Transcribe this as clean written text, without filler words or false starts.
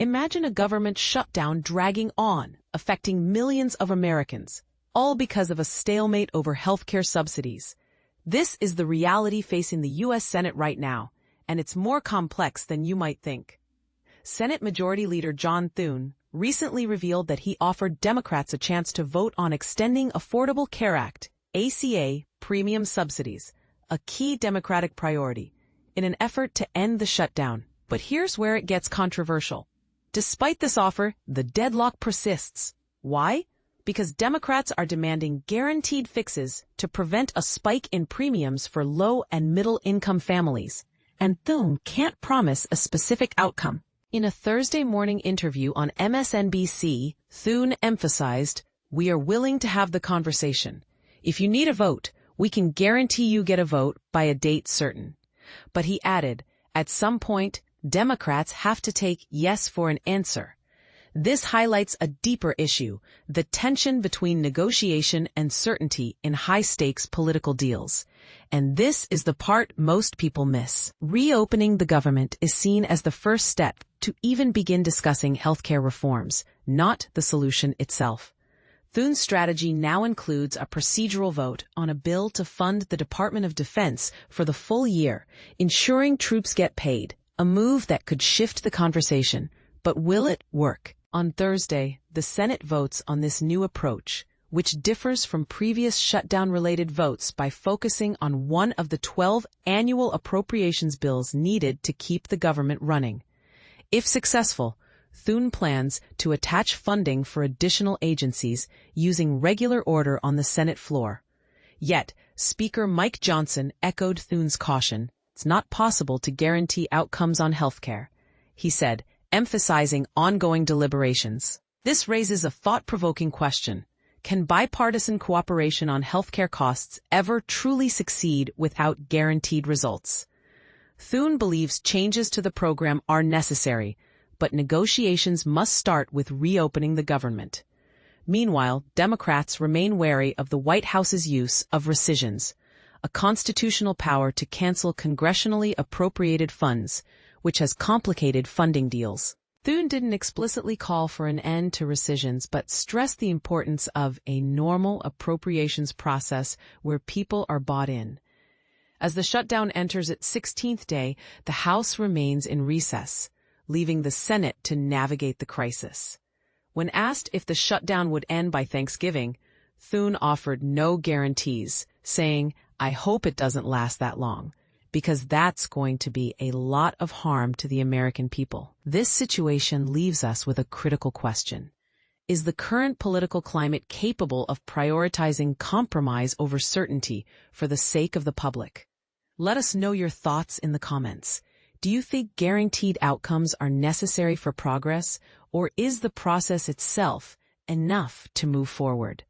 Imagine a government shutdown dragging on, affecting millions of Americans, all because of a stalemate over healthcare subsidies. This is the reality facing the U.S. Senate right now, and it's more complex than you might think. Senate Majority Leader John Thune recently revealed that he offered Democrats a chance to vote on extending Affordable Care Act, ACA, premium subsidies, a key Democratic priority, in an effort to end the shutdown. But here's where it gets controversial. Despite this offer, the deadlock persists. Why? Because Democrats are demanding guaranteed fixes to prevent a spike in premiums for low and middle-income families, and Thune can't promise a specific outcome. In a Thursday morning interview on MSNBC, Thune emphasized, "We are willing to have the conversation. If you need a vote, we can guarantee you get a vote by a date certain." But he added, at some point, Democrats have to take yes for an answer. This highlights a deeper issue, the tension between negotiation and certainty in high-stakes political deals. And this is the part most people miss. Reopening the government is seen as the first step to even begin discussing healthcare reforms, not the solution itself. Thune's strategy now includes a procedural vote on a bill to fund the Department of Defense for the full year, ensuring troops get paid, a move that could shift the conversation. But will it work? On Thursday, the Senate votes on this new approach, which differs from previous shutdown-related votes by focusing on one of the 12 annual appropriations bills needed to keep the government running. If successful, Thune plans to attach funding for additional agencies using regular order on the Senate floor. Yet, Speaker Mike Johnson echoed Thune's caution. It's not possible to guarantee outcomes on healthcare, he said, emphasizing ongoing deliberations. This raises a thought-provoking question. Can bipartisan cooperation on healthcare costs ever truly succeed without guaranteed results? Thune believes changes to the program are necessary, but negotiations must start with reopening the government. Meanwhile, Democrats remain wary of the White House's use of rescissions, a constitutional power to cancel congressionally appropriated funds, which has complicated funding deals. Thune didn't explicitly call for an end to rescissions, but stressed the importance of a normal appropriations process where people are bought in. As the shutdown enters its 16th day, the House remains in recess, leaving the Senate to navigate the crisis. When asked if the shutdown would end by Thanksgiving, Thune offered no guarantees, saying, "I hope it doesn't last that long, because that's going to be a lot of harm to the American people." This situation leaves us with a critical question. Is the current political climate capable of prioritizing compromise over certainty for the sake of the public? Let us know your thoughts in the comments. Do you think guaranteed outcomes are necessary for progress, or is the process itself enough to move forward?